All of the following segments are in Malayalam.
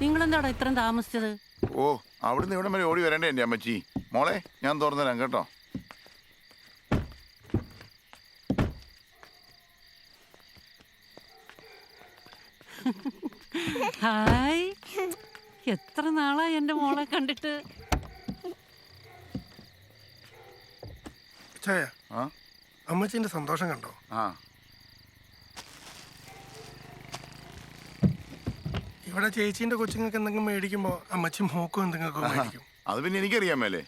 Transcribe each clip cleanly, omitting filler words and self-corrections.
നിങ്ങളെന്താടാ ഇത്രയും താമസിച്ചത്? ഓ, അവിടുന്ന് ഇവിടെ വരെ ഓടി വരണ്ടേ എൻ്റെ അമ്മച്ചി. മോളെ, ഞാൻ തുറന്നു തരാം കേട്ടോ. ഹായ്, എത്ര നാളായി എൻ്റെ മോളെ കണ്ടിട്ട്. ആ അമ്മച്ചിന്റെ സന്തോഷം കണ്ടോ? ആ, ഇവിടെ ചേച്ചീന്റെ കൊച്ചുങ്ങൾക്ക് എന്തെങ്കിലും മേടിക്കുമ്പോ അമ്മച്ചി മോക്കും എന്തെങ്കിലും മേടിക്കും. അത് പിന്നെ എനിക്കറിയാൻ മേലേ.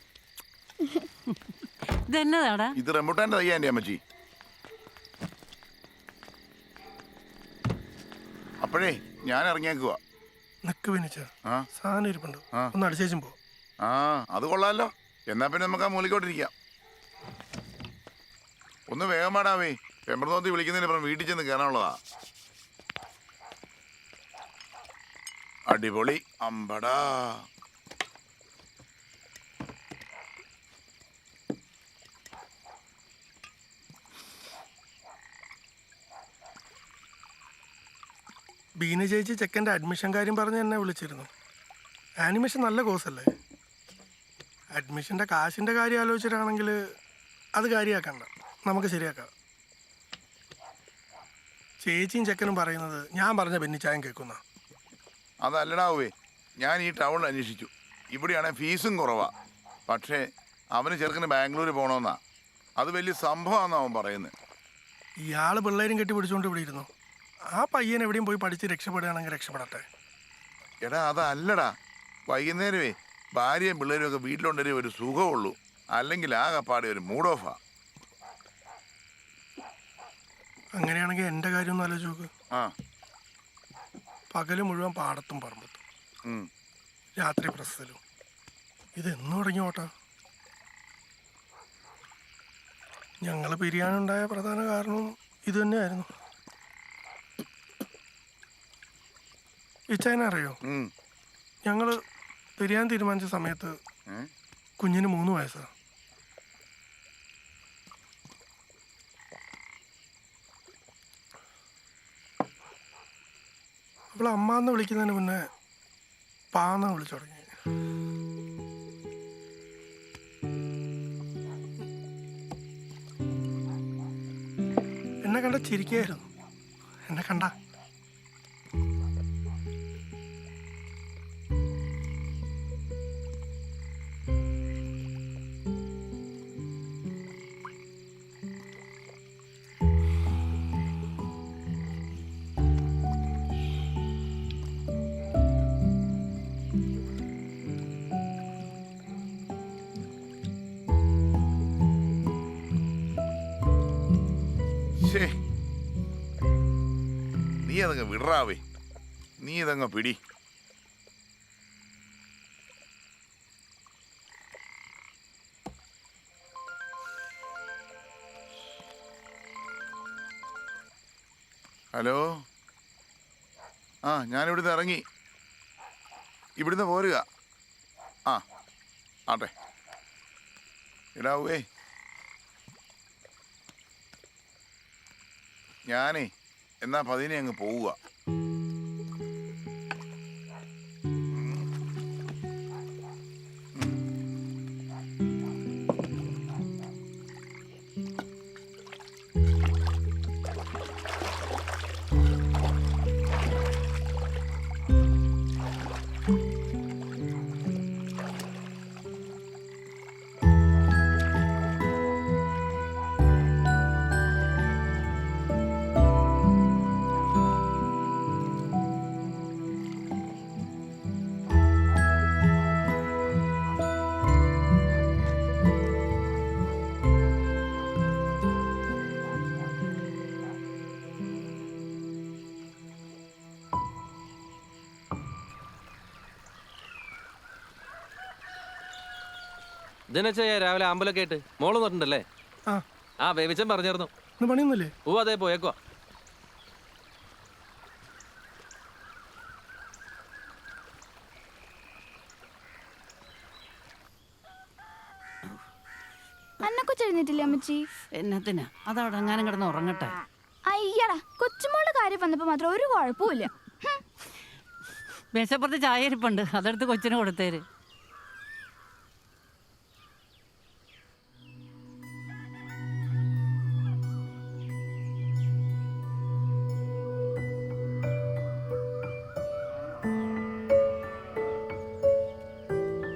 ഇതെന്നതാടാ? ഇത് റംബുട്ടാൻ്റെ തയ്യാ എൻ്റെ അമ്മച്ചി. അപ്പോഴേ ഞാൻ ഇറങ്ങിയേക്കുക. നിക്ക് പിന്നിച്ച ആ സാധനം ഇരിപ്പുണ്ട്, ആ. ഒന്ന് അടിച്ചേച്ചും പോ. ആ, അത് കൊള്ളാമല്ലോ. എന്നാ പിന്നെ നമുക്ക് ആ മൂലിക്കോട്ടിരിക്കാം. ഒന്ന് വേഗം പാടാവേ. പെമ്പറന്നോത്തി വിളിക്കുന്നതിന് അപ്പുറം വീട്ടിൽ ചെന്ന് കയറാനുള്ളതാ. അടിപൊളി അമ്പടാ. ബീന ചേച്ചി ചെക്കൻ്റെ അഡ്മിഷൻ കാര്യം പറഞ്ഞ് എന്നെ വിളിച്ചിരുന്നു. ആനിമേഷൻ നല്ല കോഴ്സല്ലേ? അഡ്മിഷൻ്റെ കാശിൻ്റെ കാര്യം ആലോചിച്ചിട്ടാണെങ്കിൽ അത് കാര്യമാക്കണ്ട, നമുക്ക് ശരിയാക്കാം. ചേച്ചിയും ചെക്കനും പറയുന്നത് ഞാൻ പറഞ്ഞ ബെന്നിച്ചായം കേൾക്കുന്ന. അതല്ലടാവേ, ഞാൻ ഈ ടൗണിൽ അന്വേഷിച്ചു. ഇവിടെയാണെങ്കിൽ ഫീസും കുറവാ. പക്ഷേ അവന് ചെറുക്കന് ബാംഗ്ലൂർ പോകണമെന്നാ. അത് വലിയ സംഭവമാണെന്നാണ് അവൻ പറയുന്നത്. ഇയാൾ പിള്ളേരും കെട്ടി പിടിച്ചുകൊണ്ട് ഇവിടെ ഇരുന്നു. ആ പയ്യൻ എവിടെയും പോയി പഠിച്ച് രക്ഷപ്പെടുകയാണെങ്കിൽ രക്ഷപ്പെടട്ടെ. എടാ, അതല്ലടാ. വൈകുന്നേരമേ ഭാര്യയും പിള്ളേരും ഒക്കെ വീട്ടിലുണ്ടെങ്കിൽ ഒരു സുഖമുള്ളൂ. അല്ലെങ്കിൽ ആകെപ്പാടെ ഒരു മൂഡ് ഓഫാ. അങ്ങനെയാണെങ്കിൽ എൻ്റെ കാര്യം ഒന്ന് ആലോചിച്ച് നോക്ക്. ആ, പകല് മുഴുവൻ പാടത്തും പറമ്പത്തും, രാത്രി പ്രസലും. ഇതെന്നു തുടങ്ങി ഓട്ടാ. ഞങ്ങൾ പിരിയാനുണ്ടായ പ്രധാന കാരണവും ഇത് തന്നെയായിരുന്നു. ഇച്ചായനെ അറിയോ? ഞങ്ങൾ പിരിയാൻ തീരുമാനിച്ച സമയത്ത് കുഞ്ഞിന് 3 വയസ്സാണ്. അവൾ അമ്മ എന്ന് വിളിക്കുന്നതിന് മുന്നേ പാന്ന് വിളിച്ചു തുടങ്ങി. എന്നെ കണ്ട ചിരിക്കായിരുന്നു. എന്നെ കണ്ട നീ അതങ്ങ് വിടറാവേ. നീ ഇതങ്ങ് പിടി. ഹലോ. ആ, ഞാനിവിടുന്ന് ഇറങ്ങി. ഇവിടുന്ന് പോരുക. ആ, ആട്ടെ. ഇടാവേ, ഞാനേ എന്നാ 10 അങ്ങ് പോവുക. ദിനച്ചയ രാവിലെ അമ്പലൊക്കെ ആയിട്ട് മോള് പറഞ്ഞിട്ടല്ലേ? ആ വേവിച്ചൻ പറഞ്ഞായിരുന്നു. പണിയൊന്നുമില്ലേ? ഓ, അതെ, പോയേക്കോ. എഴുന്നേറ്റില്ലേ അമ്മച്ചി? എന്നത്തിനാ? അതവിടെ എങ്ങാനും കിടന്ന് ഉറങ്ങട്ടെ. അയ്യടാ, കൊച്ചുമോളുടെ കാര്യം വന്നപ്പോ മാത്രം ഒരു കുഴപ്പമില്ല. മേശപ്പുറത്ത് ചായ ഇരിപ്പുണ്ട്, അതെടുത്ത് കൊച്ചിന് കൊടുത്തേര്.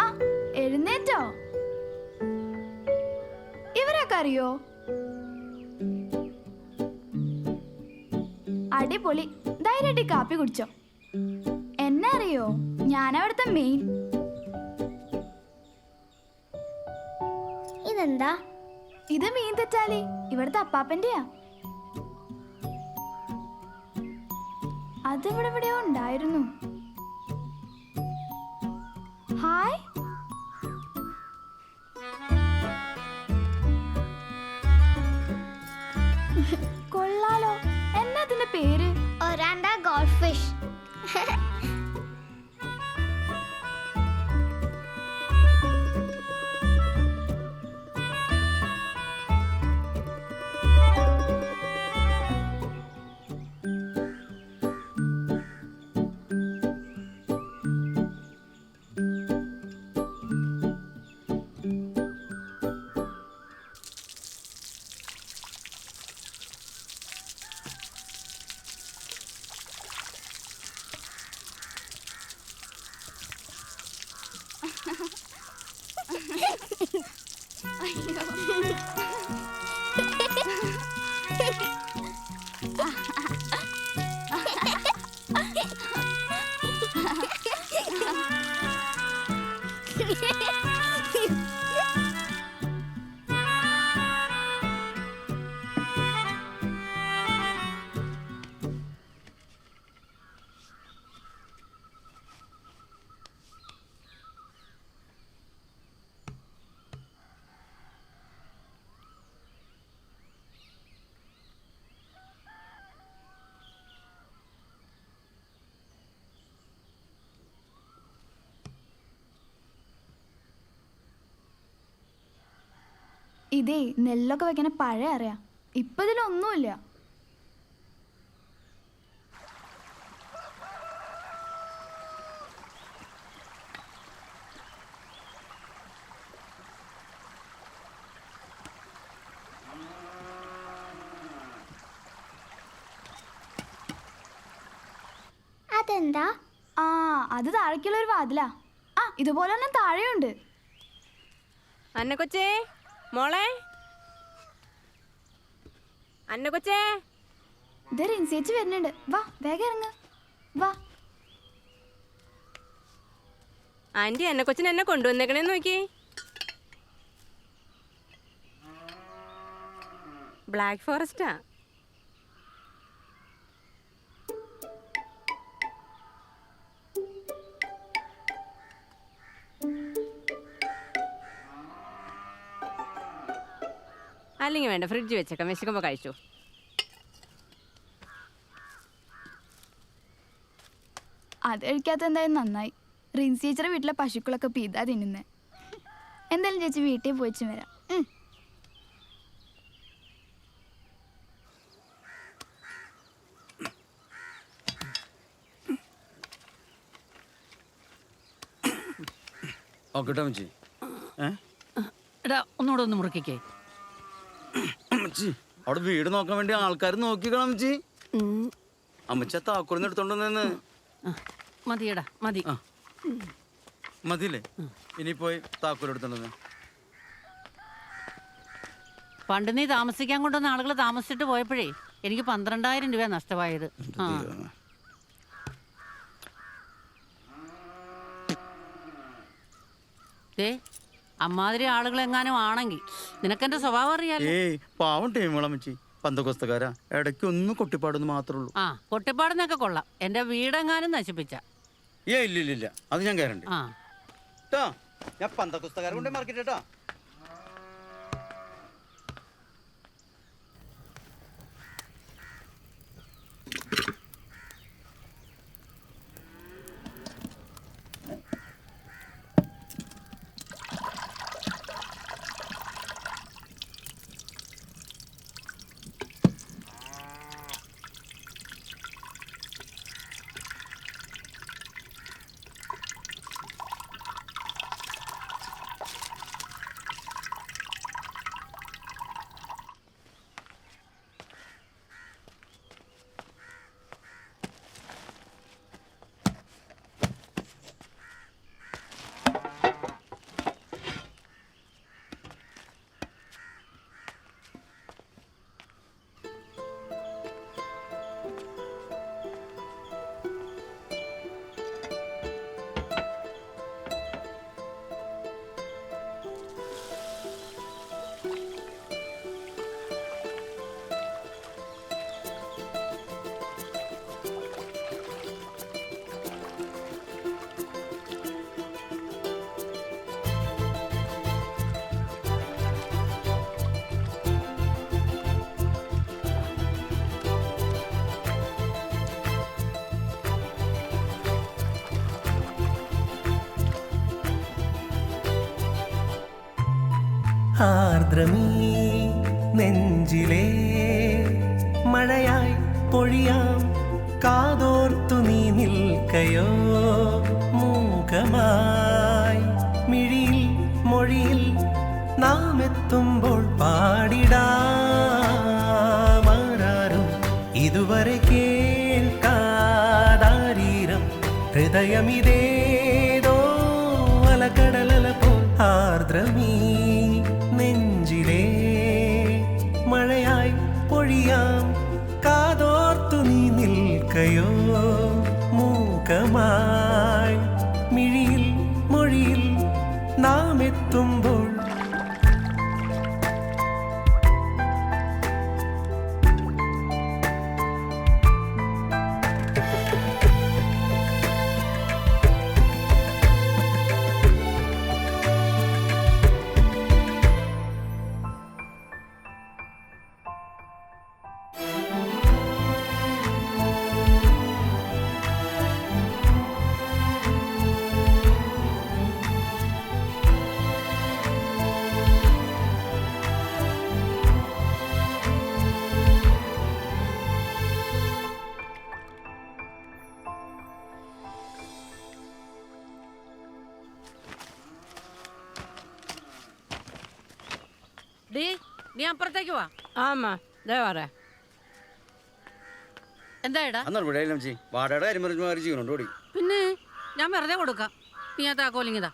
ആ എഴുന്നേറ്റോ? ഇവരൊക്കെ അറിയോ? അടിപൊളി, ധൈര്യമായിട്ട് കാപ്പി കുടിച്ചോ. എന്നെ അറിയോ? ഞാൻ അവിടുത്തെ മെയിൻ. ഇതെന്താ? ഇത് മീൻ തെറ്റാലി, ഇവിടുത്തെ അപ്പാപ്പന്റെയാ. അതിവിടെ എവിടെയോ ഉണ്ടായിരുന്നു. ഹായ്. കൊള്ളാലോ, എന്നാ അതിന്റെ പേര്? ഒരാണ്ട ഗോൾഡ് ഫിഷ്. ഇതേ നെല്ലൊക്കെ വെക്കണ പഴയ അറിയാം, ഇപ്പൊ ഇതിലൊന്നുമില്ല. അതെന്താ? ആ അത് താഴേക്കുള്ള ഒരു വാതിലാ. ആ ഇതുപോലെ തന്നെ താഴെയുണ്ട്. അന്ന കൊച്ചേ, മോളെ അന്ന കൊച്ചേ. ഇത് റിൻസേച്ച് വരുന്നുണ്ട്, വാ വേഗം ഇറങ്ങ വാ. ആന്റി അന്ന കൊച്ചിന് എന്നെ കൊണ്ടുവന്നേക്കണേന്ന് നോക്കി. ബ്ലാക്ക് ഫോറസ്റ്റാ. അല്ലെങ്കിൽ വേണ്ട, ഫ്രിഡ്ജ് വെച്ചേക്കാം, വിശക്കുമ്പോൾ കഴിച്ചു. അത് കഴിക്കാത്ത എന്തായാലും നന്നായി. റിൻസി ചേച്ചിയുടെ വീട്ടിലെ പശുക്കളൊക്കെ പീതാ തിന്നുന്നേ. എന്തായാലും ചേച്ചി വീട്ടിൽ പോയിച്ചും വരാം. എടാ ഒന്നുകൂടെ ഒന്ന് മുറുക്കിക്കേ. അമ്മച്ചി അവിടെ വീട് നോക്കാൻ വേണ്ടി ആൾക്കാർ നോക്കിക്കണം അമ്മച്ചി. അമ്മച്ച താക്കോലിന്ന് എടുത്തോണ്ടെന്ന്. മതിയടാ മതി. മതിയില്ലേ? ഇനി പോയി താക്കോൽ എടുത്തോണ്ടെന്ന്. പണ്ട് നീ താമസിക്കാൻ കൊണ്ടുവന്ന ആളുകൾ താമസിച്ചിട്ട് പോയപ്പോഴേ എനിക്ക് 12,000 രൂപ നഷ്ടമായത്. ആ ദേ, അമ്മാതിരി ആളുകൾ എങ്ങാനും ആണെങ്കിൽ നിനക്കെന്റെ സ്വഭാവം അറിയാലോ. ഏയ് പാവം ടീമുകളമ്മച്ചി, പന്തകൊസ്തക്കാരാ, ഇടയ്ക്ക് ഒന്ന് കൊട്ടിപ്പാടുന്ന് മാത്രമേ ഉള്ളൂ. ആ കൊട്ടിപ്പാടുന്നൊക്കെ കൊള്ളാം, എന്റെ വീടെങ്ങാനും നശിപ്പിച്ച. ഇല്ല അത് ഞാൻ കയറണ്ട്. ആ ട്ടോ, ഞാൻ പന്തകൊസ്തക്കാരെ കൊണ്ടേ മാർക്കറ്റാ. ആർദ്രമീ നെഞ്ചിലേ മഴയായി പൊഴിയാം കാതോർത്തു നീ നിൽക്കയോ മൂകമായി മിഴിയിൽ മൊഴിയിൽ നാം എത്തുമ്പോൾ പാടിടാമാരും ഇതുവരെ കേൾക്കാതാരീരം ഹൃദയമിതേതോ അലകടലല പോ ആർദ്രമീ നെഞ്ചിലേ മഴയായി പൊഴിയാം കാതോർത്തു നീ നിൽക്കയോ മൂകമായി മിഴിയിൽ മൊഴിയിൽ നാം എത്തുമ്പോൾ ഡീ നീ അപ്പുറത്തേക്ക് വാ. ആമാ ഇതേ പറയാ. എന്താ അന്നേരം ഇവിടെ അമ്മച്ചി വാടയുടെ കാര്യം പറഞ്ഞു മാറി ജീവനോട് ഓടി. പിന്നെ ഞാൻ വെറുതെ കൊടുക്കാം. നീ ആ താക്കോലിങ്ങിതാ.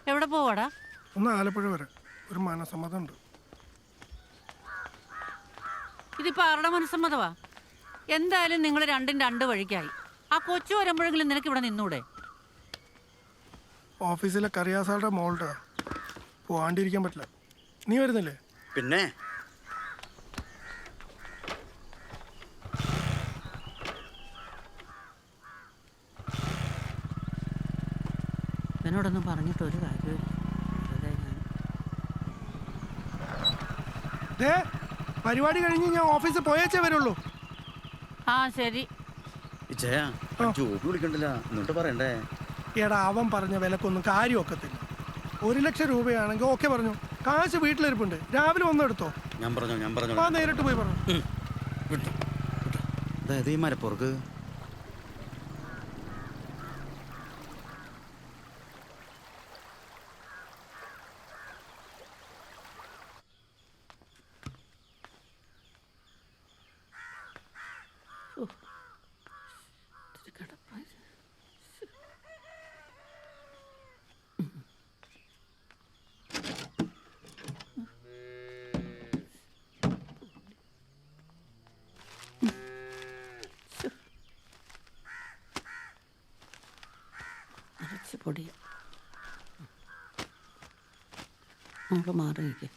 എവിടെ പോവാടാ? ഒന്ന് ആലപ്പുഴ വരെ ഒരു മനസമ്മതം ഉണ്ട്. ഇതിപ്പോ ആരുടെ മനസ്സമ്മതവാ? എന്തായാലും നിങ്ങൾ രണ്ടും രണ്ട് വഴിക്കായി. ആ കൊച്ചു വരുമ്പോഴെങ്കിലും നിനക്ക് ഇവിടെ നിന്നൂടെ? ഓഫീസിലെ കറിയാസാളുടെ മോളുടെ പോവാണ്ടിരിക്കാൻ പറ്റില്ല. നീ വരുന്നില്ലേ? പിന്നെ എന്നോടൊന്നും പറഞ്ഞിട്ട് ഒരു കാര്യമില്ല. പരിപാടി കഴിഞ്ഞ് ഞാൻ ഓഫീസിൽ പോയേച്ചേ വരുള്ളൂ. ആ ശരി. ജോബ് വിളിക്കണ്ടില്ല എന്നിട്ട് പറയണ്ടേ? എടാ അവൻ പറഞ്ഞ വിലക്കൊന്നും കാര്യമൊക്കത്തില്ല. 1,00,000 രൂപയാണെങ്കിൽ ഓക്കെ പറഞ്ഞു. കാശ് വീട്ടിലിരിപ്പുണ്ട്. രാവിലെ വന്നെടുത്തോ. ഞാൻ പറഞ്ഞു ആ നേരിട്ട് പോയി പറഞ്ഞു. അതായത് ഈ മരപ്പുറക്ക് പൊടി നമുക്ക് മാറിയിരിക്കും.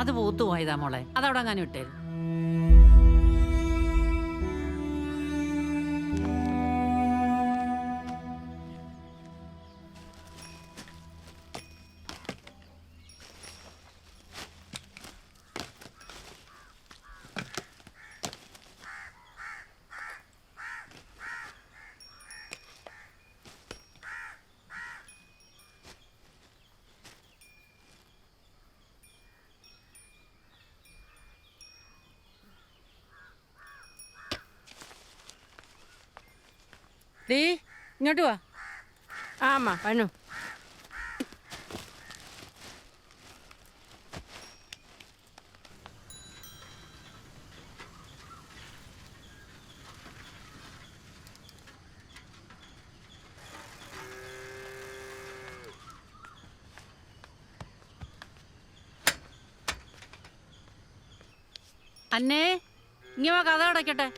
അത് പൂത്തുപോയതാ മോളെ. അതവിടെ അങ്ങനെ വിട്ടേ. ഡീ ഇങ്ങോട്ട് വാ. ആമാ വന്നു. അന്നേ ഇങ്ങ വാ, കഥ അടയ്ക്കട്ടെ.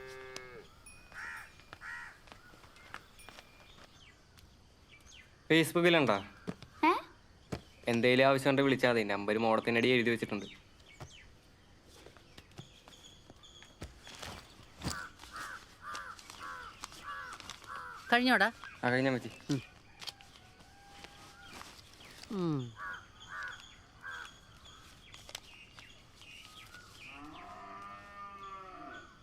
ഫേസ്ബുക്കിലുണ്ടാ? എന്തേലും ആവശ്യം ഉണ്ടെങ്കിൽ വിളിച്ചാൽ മതി. നമ്പർ മോളത്തിനടി എഴുതി വെച്ചിട്ടുണ്ട്. കഴിഞ്ഞോടാ കഴിഞ്ഞ മച്ചി ഉം.